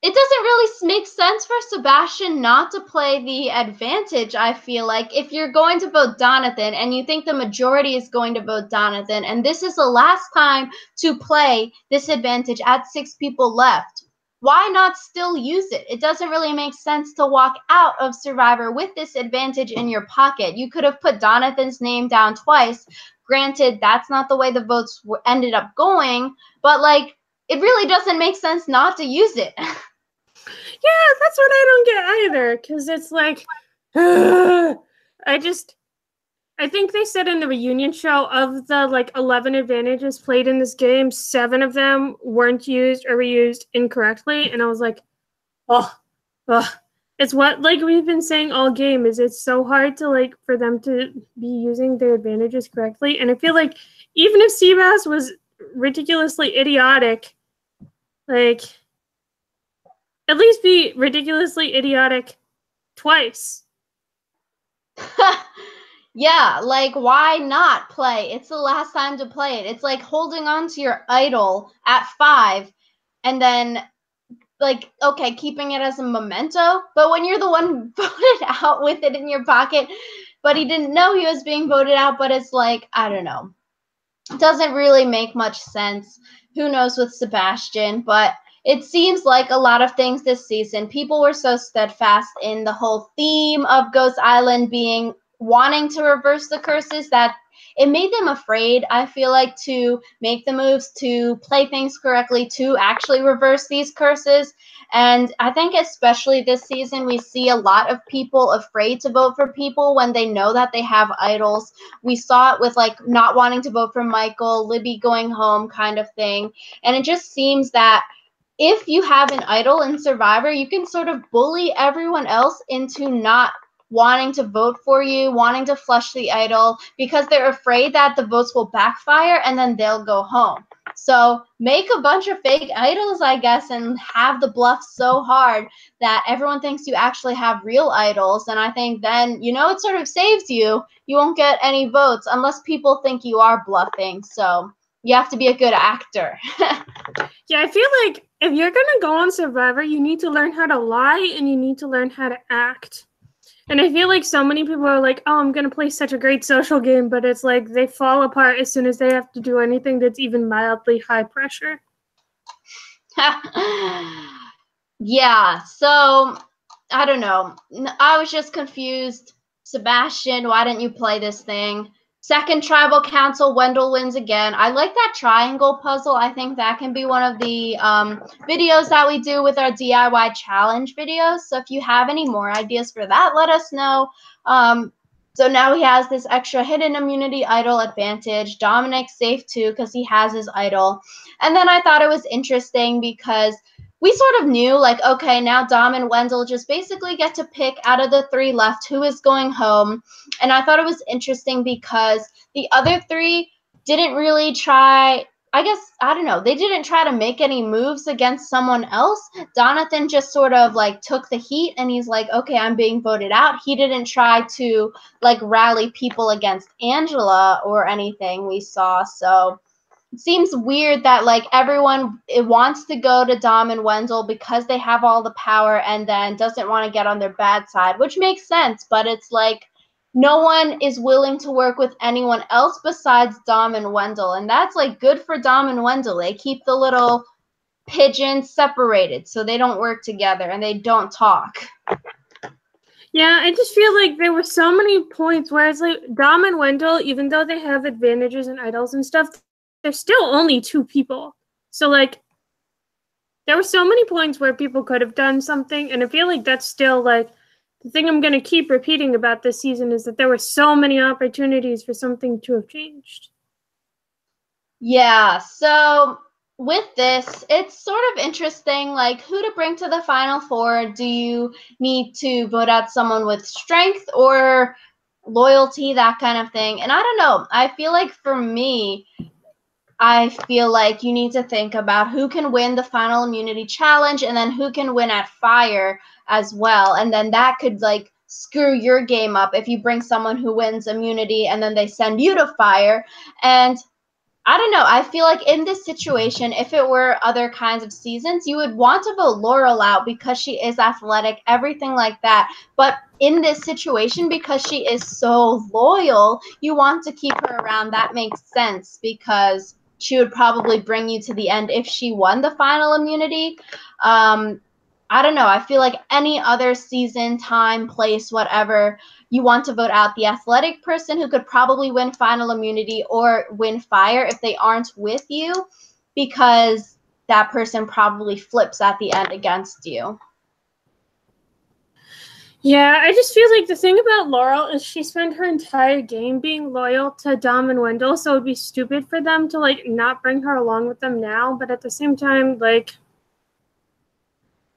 it doesn't really make sense for Sebastian not to play the advantage, I feel like. If you're going to vote Donathan and you think the majority is going to vote Donathan, and this is the last time to play this advantage at 6 people left, why not still use it? It doesn't really make sense to walk out of Survivor with this advantage in your pocket. You could have put Donathan's name down twice. Granted, that's not the way the votes ended up going, but, like, it really doesn't make sense not to use it. Yeah, that's what I don't get either, because it's like, I think they said in the reunion show, of the, like, 11 advantages played in this game, 7 of them weren't used or reused incorrectly, and I was like, oh. It's what, like, we've been saying all game, is it's so hard to, like, for them to be using their advantages correctly, and I feel like even if Seabass was ridiculously idiotic, like, at least be ridiculously idiotic twice. Yeah, like why not play? It's the last time to play it. It's like holding on to your idol at 5 and then like, okay, keeping it as a memento, but when you're the one voted out with it in your pocket, but he didn't know he was being voted out, but it's like, I don't know. It doesn't really make much sense. Who knows with Sebastian, but it seems like a lot of things this season, people were so steadfast in the whole theme of Ghost Island being wanting to reverse the curses that it made them afraid, I feel like, to make the moves, to play things correctly, to actually reverse these curses. And I think especially this season, we see a lot of people afraid to vote for people when they know that they have idols. We saw it with like not wanting to vote for Michael, Libby going home kind of thing. And it just seems that if you have an idol in Survivor, you can sort of bully everyone else into not wanting to vote for you, wanting to flush the idol, because they're afraid that the votes will backfire and then they'll go home. So make a bunch of fake idols, I guess, and have the bluff so hard that everyone thinks you actually have real idols. And I think then, it sort of saves you. You won't get any votes unless people think you are bluffing. So you have to be a good actor. Yeah, I feel like if you're going to go on Survivor, you need to learn how to lie and you need to learn how to act. And I feel like so many people are like, oh, I'm going to play such a great social game, but it's like they fall apart as soon as they have to do anything that's even mildly high pressure. Yeah, so I don't know. I was just confused. Sebastian, why didn't you play this thing? Second tribal council, Wendell wins again. I like that triangle puzzle. I think that can be one of the videos that we do with our DIY challenge videos. So if you have any more ideas for that, let us know. So now he has this extra hidden immunity idol advantage. Dominic's safe too because he has his idol. And then I thought it was interesting because we sort of knew, like, okay, now Dom and Wendell just basically get to pick out of the 3 left who is going home. And I thought it was interesting because the other 3 didn't really try, I guess, I don't know, they didn't try to make any moves against someone else. Jonathan just sort of, like, took the heat and he's like, okay, I'm being voted out. He didn't try to, like, rally people against Angela or anything we saw, so it seems weird that like everyone wants to go to Dom and Wendell because they have all the power and then doesn't want to get on their bad side, which makes sense, but it's like no one is willing to work with anyone else besides Dom and Wendell, and that's like good for Dom and Wendell. They keep the little pigeons separated so they don't work together and they don't talk. Yeah, I just feel like there were so many points where it's like Dom and Wendell, even though they have advantages and idols and stuff, they're still only 2 people. So, like, there were so many points where people could have done something, and I feel like that's still, like, the thing I'm going to keep repeating about this season is that there were so many opportunities for something to have changed. Yeah, so with this, it's sort of interesting, like, who to bring to the Final Four. Do you need to vote out someone with strength or loyalty, that kind of thing? And I don't know. I feel like for me, I feel like you need to think about who can win the final immunity challenge and then who can win at fire as well. And then that could like screw your game up if you bring someone who wins immunity and then they send you to fire. And I don't know. I feel like in this situation, if it were other kinds of seasons, you would want to vote Laurel out because she is athletic, everything like that. But in this situation, because she is so loyal, you want to keep her around. That makes sense because she would probably bring you to the end if she won the final immunity. I don't know. I feel like any other season, time, place, whatever, you want to vote out the athletic person who could probably win final immunity or win fire if they aren't with you, because that person probably flips at the end against you. Yeah, I just feel like the thing about Laurel is she spent her entire game being loyal to Dom and Wendell, so it'd be stupid for them to, like, not bring her along with them now, but at the same time, like,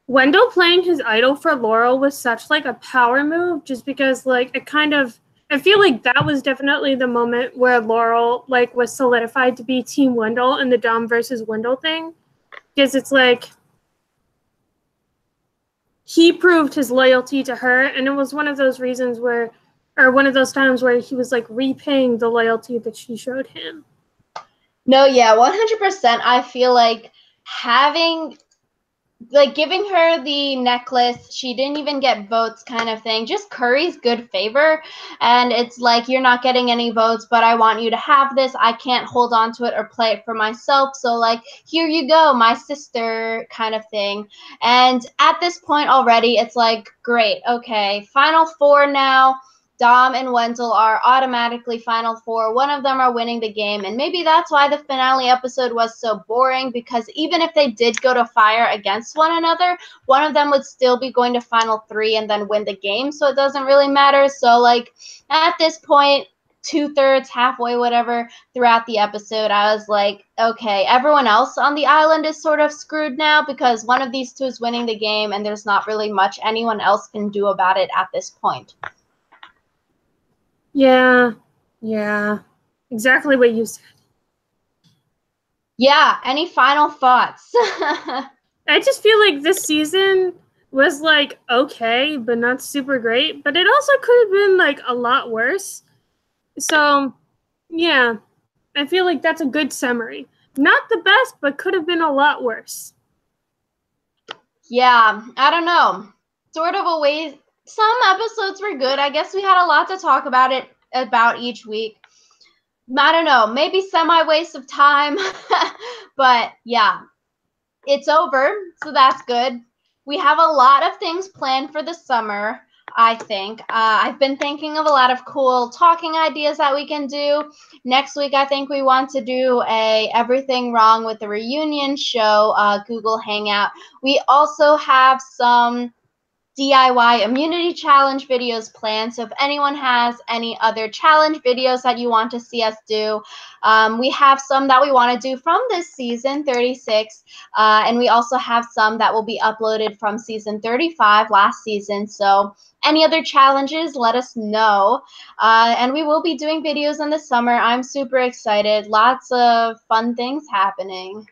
Wendell playing his idol for Laurel was such, like, a power move just because, like, it kind of, I feel like that was definitely the moment where Laurel, like, was solidified to be Team Wendell in the Dom versus Wendell thing, because it's, like, he proved his loyalty to her, and it was one of those reasons where, or one of those times where he was like repaying the loyalty that she showed him. No, yeah, 100%. I feel like giving her the necklace, she didn't even get votes kind of thing, just curries good favor. And it's like, you're not getting any votes, but I want you to have this. I can't hold on to it or play it for myself. So like, here you go, my sister kind of thing. And at this point already, it's like, great, okay, Final Four now. Dom and Wendell are automatically Final Four. One of them are winning the game. And maybe that's why the finale episode was so boring, because even if they did go to fire against one another, one of them would still be going to Final Three and then win the game. So it doesn't really matter. So, like, at this point, 2/3, halfway, whatever, throughout the episode, I was like, okay, everyone else on the island is sort of screwed now because one of these two is winning the game and there's not really much anyone else can do about it at this point. Yeah, exactly what you said. Yeah, any final thoughts? I just feel like this season was like okay, but not super great, but it also could have been like a lot worse. So, yeah, I feel like that's a good summary. Not the best, but could have been a lot worse. Yeah, I don't know. Sort of a waste. Some episodes were good. I guess we had a lot to talk about each week. I don't know, maybe semi-waste of time. But yeah, it's over, so that's good. We have a lot of things planned for the summer, I think. I've been thinking of a lot of cool talking ideas that we can do. Next week, I think we want to do a Everything Wrong with the Reunion show, Google Hangout. We also have some DIY immunity challenge videos planned. So if anyone has any other challenge videos that you want to see us do, we have some that we want to do from this season 36, and we also have some that will be uploaded from season 35 last season. So any other challenges, let us know. And we will be doing videos in the summer. I'm super excited. Lots of fun things happening.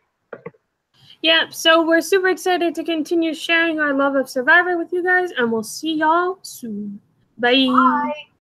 Yeah, so we're super excited to continue sharing our love of Survivor with you guys, and we'll see y'all soon. Bye. Bye.